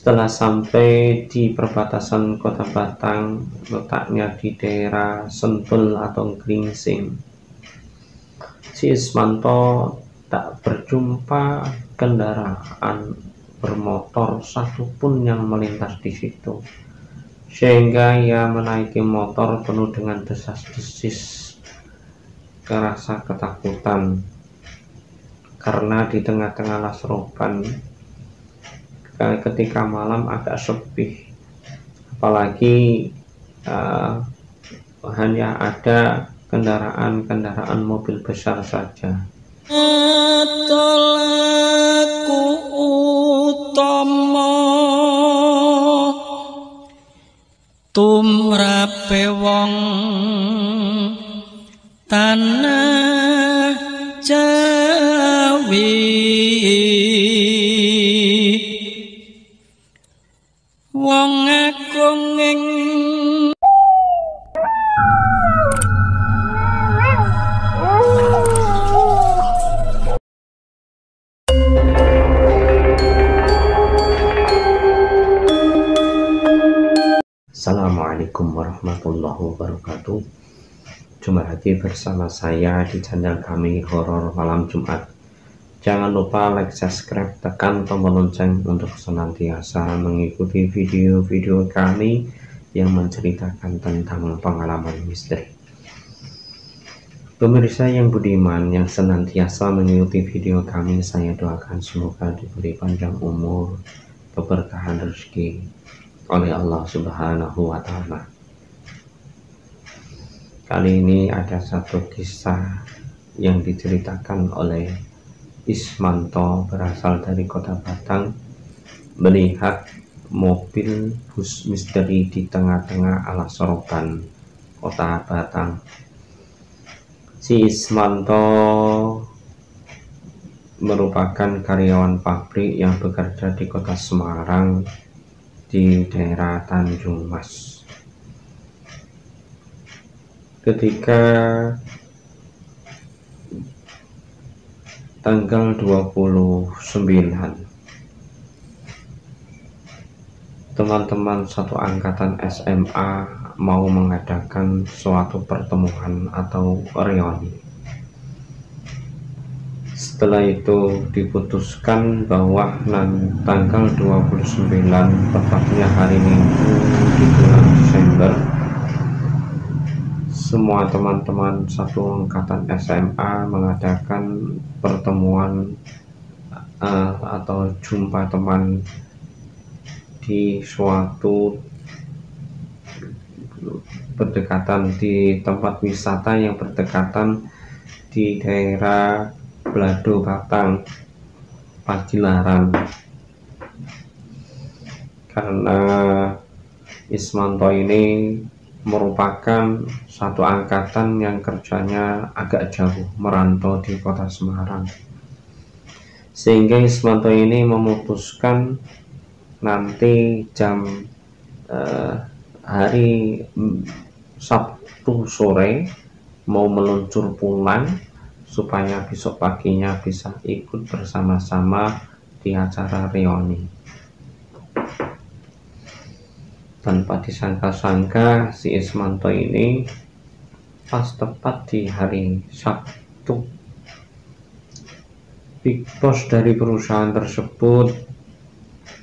Setelah sampai di perbatasan kota Batang, letaknya di daerah Sentul atau Gringsing, si Ismanto tak berjumpa kendaraan bermotor satupun yang melintas di situ, sehingga ia menaiki motor penuh dengan desas-desis rasa ketakutan, karena di tengah-tengah Las Roban ketika malam agak sepi, apalagi hanya ada kendaraan mobil besar saja. Tolaku utama tumrape wong tanah Jawi, wong agung ing Assalamualaikum warahmatullahi wabarakatuh. Jumpa lagi bersama saya di channel kami Horor Malam Jumat. Jangan lupa like, subscribe, tekan tombol lonceng untuk senantiasa mengikuti video-video kami yang menceritakan tentang pengalaman misteri. Pemirsa yang budiman yang senantiasa mengikuti video kami, saya doakan semoga diberi panjang umur, keberkahan rezeki oleh Allah Subhanahu wa Ta'ala. Kali ini ada satu kisah yang diceritakan oleh Ismanto, berasal dari kota Batang, melihat mobil bus misteri di tengah-tengah Las Roban, kota Batang. Si Ismanto merupakan karyawan pabrik yang bekerja di kota Semarang di daerah Tanjung Mas. Ketika tanggal 29, teman-teman satu angkatan SMA mau mengadakan suatu pertemuan atau reuni. Setelah itu diputuskan bahwa tanggal 29, tepatnya hari Minggu di bulan Desember, semua teman-teman satu angkatan SMA mengadakan pertemuan atau jumpa teman di suatu berdekatan di tempat wisata yang berdekatan di daerah Blado Batang, Pacilaran. Karena Ismanto ini merupakan satu angkatan yang kerjanya agak jauh, merantau di kota Semarang, sehingga Ismanto ini memutuskan nanti jam hari Sabtu sore mau meluncur pulang supaya besok paginya bisa ikut bersama-sama di acara reuni. Tanpa disangka-sangka, si Ismanto ini pas tepat di hari Sabtu, Big Boss dari perusahaan tersebut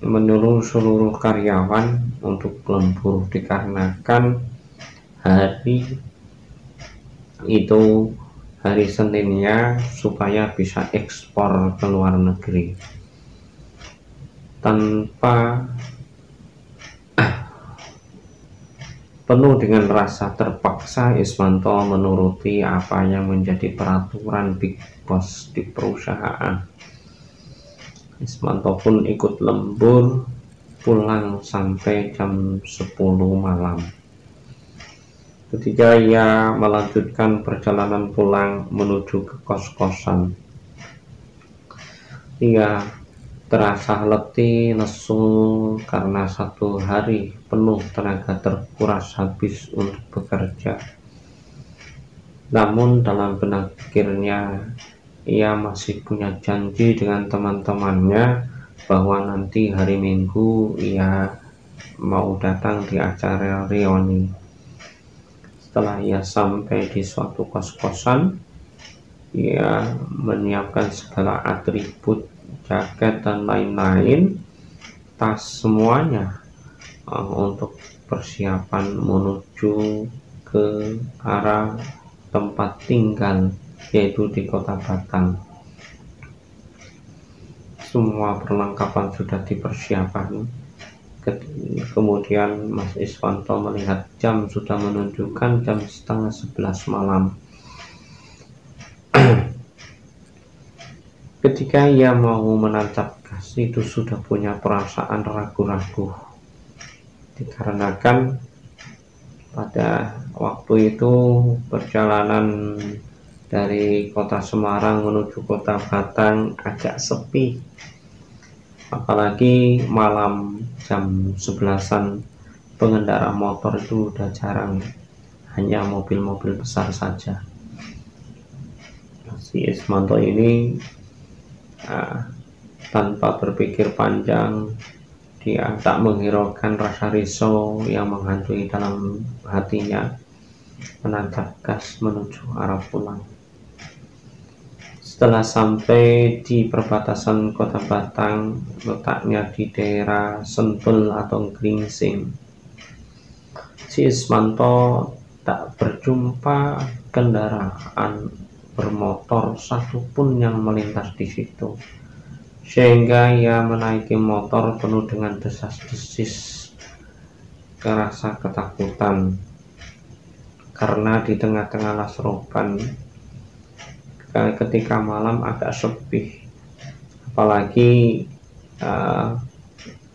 menyuruh seluruh karyawan untuk lembur, dikarenakan hari itu hari Seninnya supaya bisa ekspor ke luar negeri. Tanpa penuh dengan rasa terpaksa, Ismanto menuruti apa yang menjadi peraturan Big Boss di perusahaan. Ismanto pun ikut lembur, pulang sampai jam 10 malam. Ketika ia melanjutkan perjalanan pulang menuju ke kos-kosan, ia terasa letih, lesu karena satu hari penuh tenaga terkuras habis untuk bekerja. Namun dalam benak pikirnya, ia masih punya janji dengan teman-temannya bahwa nanti hari Minggu ia mau datang di acara reuni. Setelah ia sampai di suatu kos-kosan, ia menyiapkan segala atribut, jaket dan lain-lain, tas semuanya untuk persiapan menuju ke arah tempat tinggal, yaitu di kota Batang. Semua perlengkapan sudah dipersiapkan. Kemudian Mas Iswanto melihat jam sudah menunjukkan jam 10:30 malam. Ketika ia mau menancap gas, itu sudah punya perasaan ragu-ragu, dikarenakan pada waktu itu perjalanan dari kota Semarang menuju kota Batang agak sepi, apalagi malam jam 11-an. Pengendara motor itu udah jarang, hanya mobil-mobil besar saja. Si Ismanto ini tanpa berpikir panjang, dia tak menghiraukan rasa risau yang menghantui dalam hatinya, menancap gas menuju arah pulang. Setelah sampai di perbatasan kota Batang, letaknya di daerah Sentul atau Gringsing, si Ismanto tak berjumpa kendaraan bermotor satupun yang melintas di situ, sehingga ia menaiki motor penuh dengan desas-desis rasa ketakutan, karena di tengah-tengah Lasroban ketika malam agak sepi, apalagi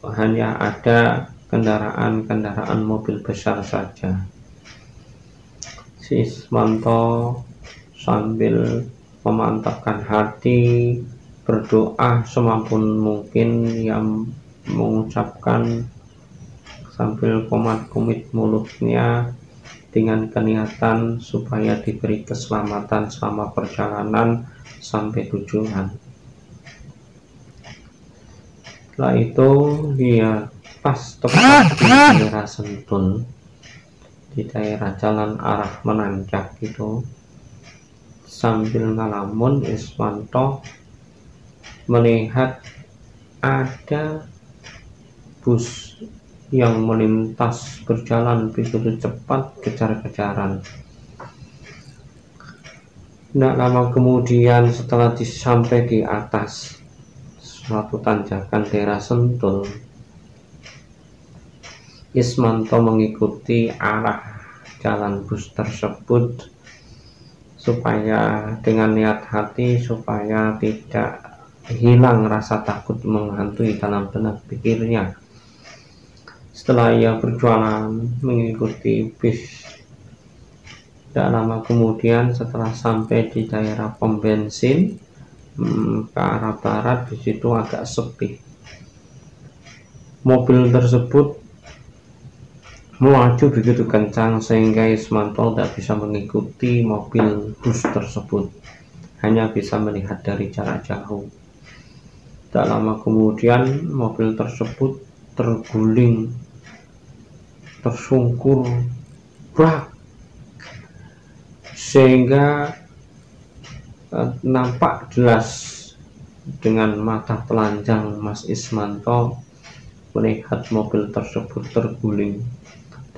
hanya ada kendaraan mobil besar saja. Si Ismanto sambil memantapkan hati, berdoa semampu mungkin, yang mengucapkan sambil komat-komit mulutnya dengan keniatan supaya diberi keselamatan selama perjalanan sampai tujuan. Setelah itu dia pas tepat di daerah Sentul, di daerah jalan arah menanjak itu, sambil ngalamun Iswanto melihat ada bus yang melintas berjalan begitu cepat, kejar-kejaran. Tidak lama kemudian, setelah sampai di atas suatu tanjakan daerah Sentul, Ismanto mengikuti arah jalan bus tersebut supaya dengan niat hati supaya tidak hilang rasa takut menghantui dalam benak pikirnya. Setelah ia berjualan mengikuti bis, tidak lama kemudian setelah sampai di daerah pom bensin ke arah barat, di situ agak sepi. Mobil tersebut melaju begitu kencang sehingga Ismanto tidak bisa mengikuti mobil bus tersebut, hanya bisa melihat dari jarak jauh. Tak lama kemudian mobil tersebut terguling, tersungkur, brak, sehingga nampak jelas dengan mata telanjang Mas Ismanto melihat mobil tersebut terguling,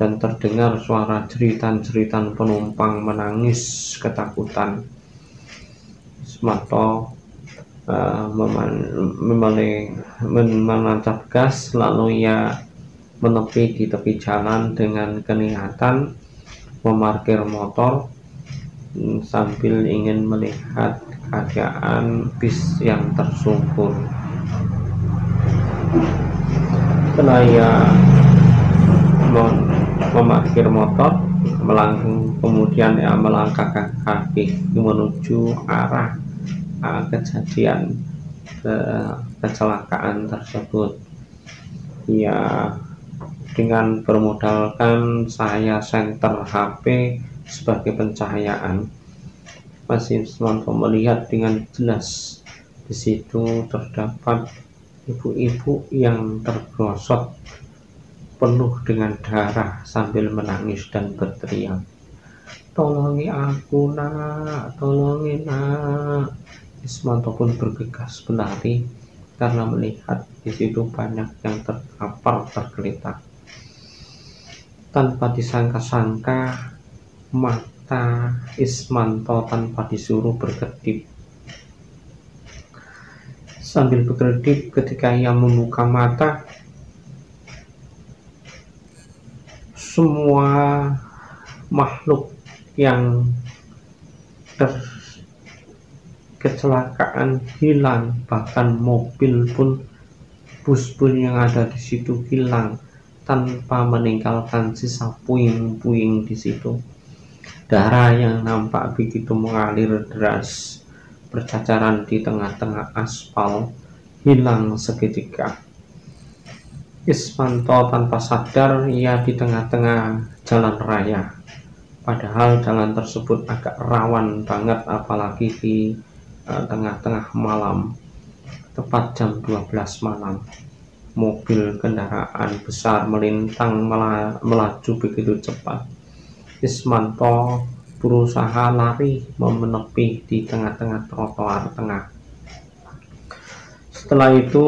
dan terdengar suara jeritan-jeritan penumpang menangis ketakutan. Ismanto menancap gas, lalu ia menepi di tepi jalan dengan keniatan memarkir motor sambil ingin melihat keadaan bis yang tersungkur. Setelah ia memarkir motor, kemudian ia melangkahkan kaki menuju arah kejadian kecelakaan tersebut. Ia dengan bermodalkan cahaya senter HP sebagai pencahayaan, Mas Ismanto melihat dengan jelas di situ terdapat ibu-ibu yang tergosok penuh dengan darah sambil menangis dan berteriak, "Tolongi aku nak, tolongi nak." Ismanto pun bergegas berlari karena melihat di situ banyak yang terkapar tergeletak. Tanpa disangka-sangka, mata Ismanto tanpa disuruh berkedip. Sambil berkedip, ketika ia membuka mata, semua makhluk yang kecelakaan hilang, bahkan mobil pun, bus pun yang ada di situ hilang tanpa meninggalkan sisa puing-puing di situ. Darah yang nampak begitu mengalir deras berceceran di tengah-tengah aspal hilang seketika. Ismanto tanpa sadar ia di tengah-tengah jalan raya. Padahal jalan tersebut agak rawan banget, apalagi di tengah-tengah malam, tepat jam 12 malam. Mobil kendaraan besar melintang melaju begitu cepat. Ismanto berusaha lari menepi di tengah-tengah trotoar tengah. Setelah itu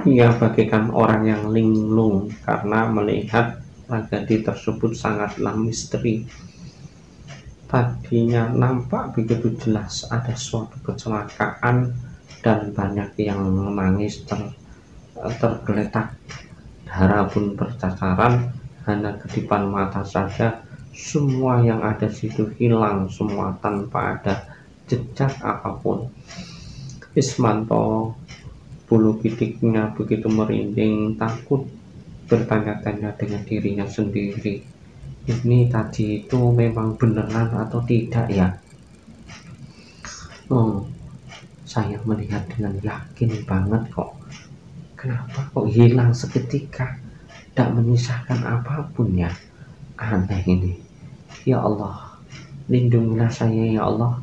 ia bagaikan orang yang linglung karena melihat tragedi tersebut sangatlah misteri. Tadinya nampak begitu jelas ada suatu kecelakaan dan banyak yang menangis tergeletak. Darah pun berceceran, hanya kedipan mata saja. Semua yang ada situ hilang semua tanpa ada jejak apapun. Ismanto bulu pitiknya begitu merinding, takut, bertanya-tanya dengan dirinya sendiri, ini tadi itu memang beneran atau tidak ya? Saya melihat dengan yakin banget kok. Kenapa kok hilang seketika, tidak menyisakan apapun ya? Aneh ini. Ya Allah, lindungilah saya ya Allah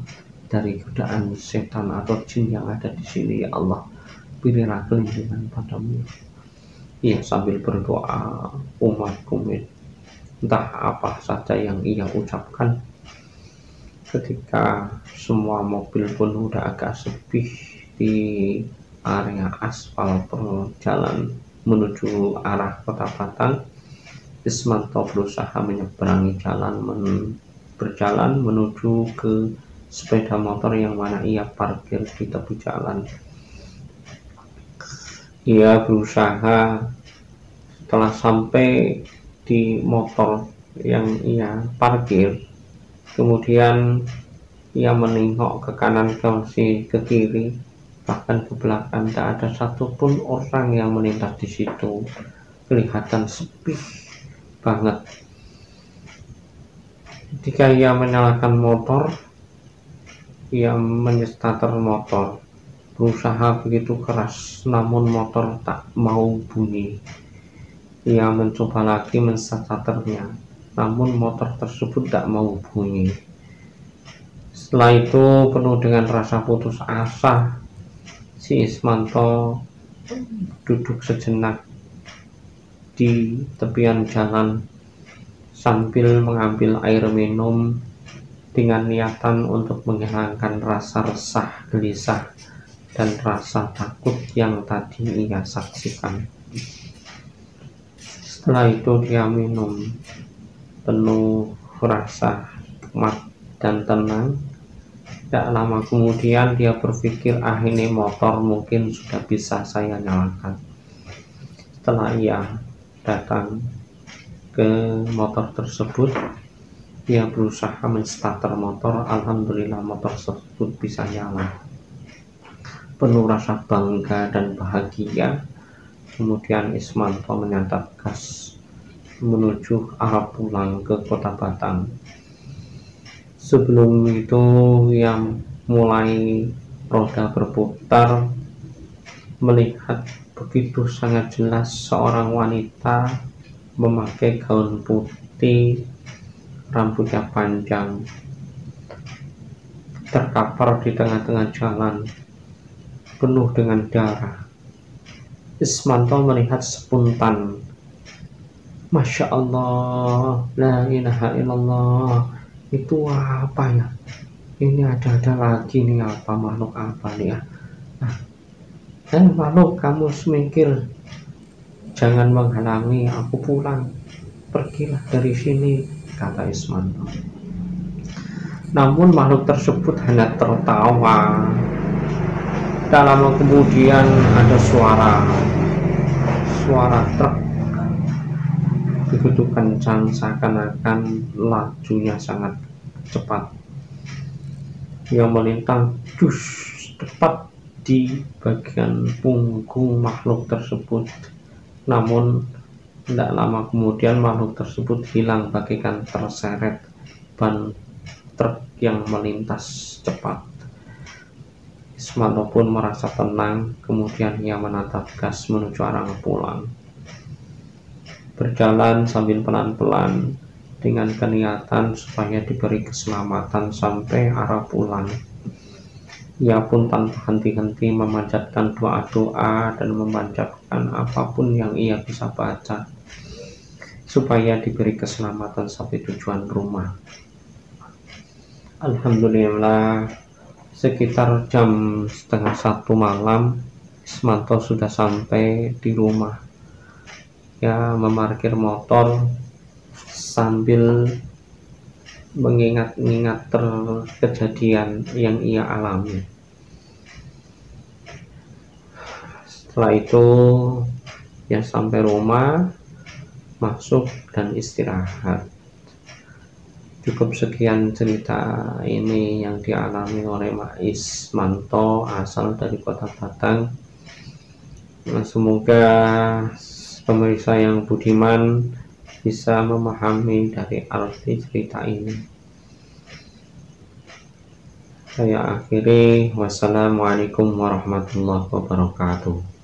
dari godaan setan atau jin yang ada di sini ya Allah. Berilah kelindungan padamu. Ia sambil berdoa umat-umat, entah apa saja yang ia ucapkan. Ketika semua mobil pun udah agak sepi di area aspal jalan menuju arah Kota Batang, Ismanto berusaha menyeberangi jalan berjalan menuju ke sepeda motor yang mana ia parkir di tepi jalan. Ia berusaha, setelah sampai di motor yang ia parkir, kemudian ia menengok ke kanan, ke kiri, bahkan ke belakang. Tidak ada satupun orang yang melintas di situ. Kelihatan sepi banget. Ketika ia menyalakan motor, ia menyestarter motor, berusaha begitu keras, namun motor tak mau bunyi. Ia mencoba lagi menstarternya, namun motor tersebut tak mau bunyi. Setelah itu, penuh dengan rasa putus asa, si Ismanto duduk sejenak di tepian jalan sambil mengambil air minum dengan niatan untuk menghilangkan rasa resah, gelisah, dan rasa takut yang tadi ia saksikan. Setelah itu dia minum penuh rasa nikmat dan tenang. Tidak lama kemudian dia berpikir, ini motor mungkin sudah bisa saya nyalakan. Setelah ia datang ke motor tersebut, dia berusaha menstarter motor. Alhamdulillah motor tersebut bisa nyala. Penuh rasa bangga dan bahagia, kemudian Ismanto menyantap gas menuju arah pulang ke Kota Batang. Sebelum itu ia mulai roda berputar, melihat begitu sangat jelas seorang wanita memakai gaun putih, rambutnya panjang, terkapar di tengah-tengah jalan penuh dengan darah. Ismanto melihat spontan, Masya Allah, la ilaha illallah, itu apa ya? Ini ada lagi nih, apa makhluk apa nih ya? Makhluk, kamu semikir, jangan menghalangi aku pulang, pergilah dari sini, kata Ismanto. Namun makhluk tersebut hanya tertawa. Tak lama kemudian ada suara truk begitu kencang, seakan-akan lajunya sangat cepat, yang melintang tepat di bagian punggung makhluk tersebut. Namun tidak lama kemudian makhluk tersebut hilang bagaikan terseret ban truk yang melintas cepat. Ismanto pun merasa tenang, kemudian ia menatap gas menuju arah pulang. Berjalan sambil pelan-pelan dengan keniatan supaya diberi keselamatan sampai arah pulang. Ia pun tanpa henti-henti memanjatkan doa-doa dan membacakan apapun yang ia bisa baca supaya diberi keselamatan sampai tujuan rumah. Alhamdulillah, sekitar jam 12:30 malam Ismanto sudah sampai di rumah. Ya, memarkir motor sambil mengingat-ingat kejadian yang ia alami. Setelah itu ya sampai rumah, masuk dan istirahat. Cukup sekian cerita ini yang dialami oleh Mak Ismanto, asal dari Kota Batang. Semoga pemirsa yang budiman bisa memahami dari arti cerita ini. Saya akhiri, wassalamualaikum warahmatullahi wabarakatuh.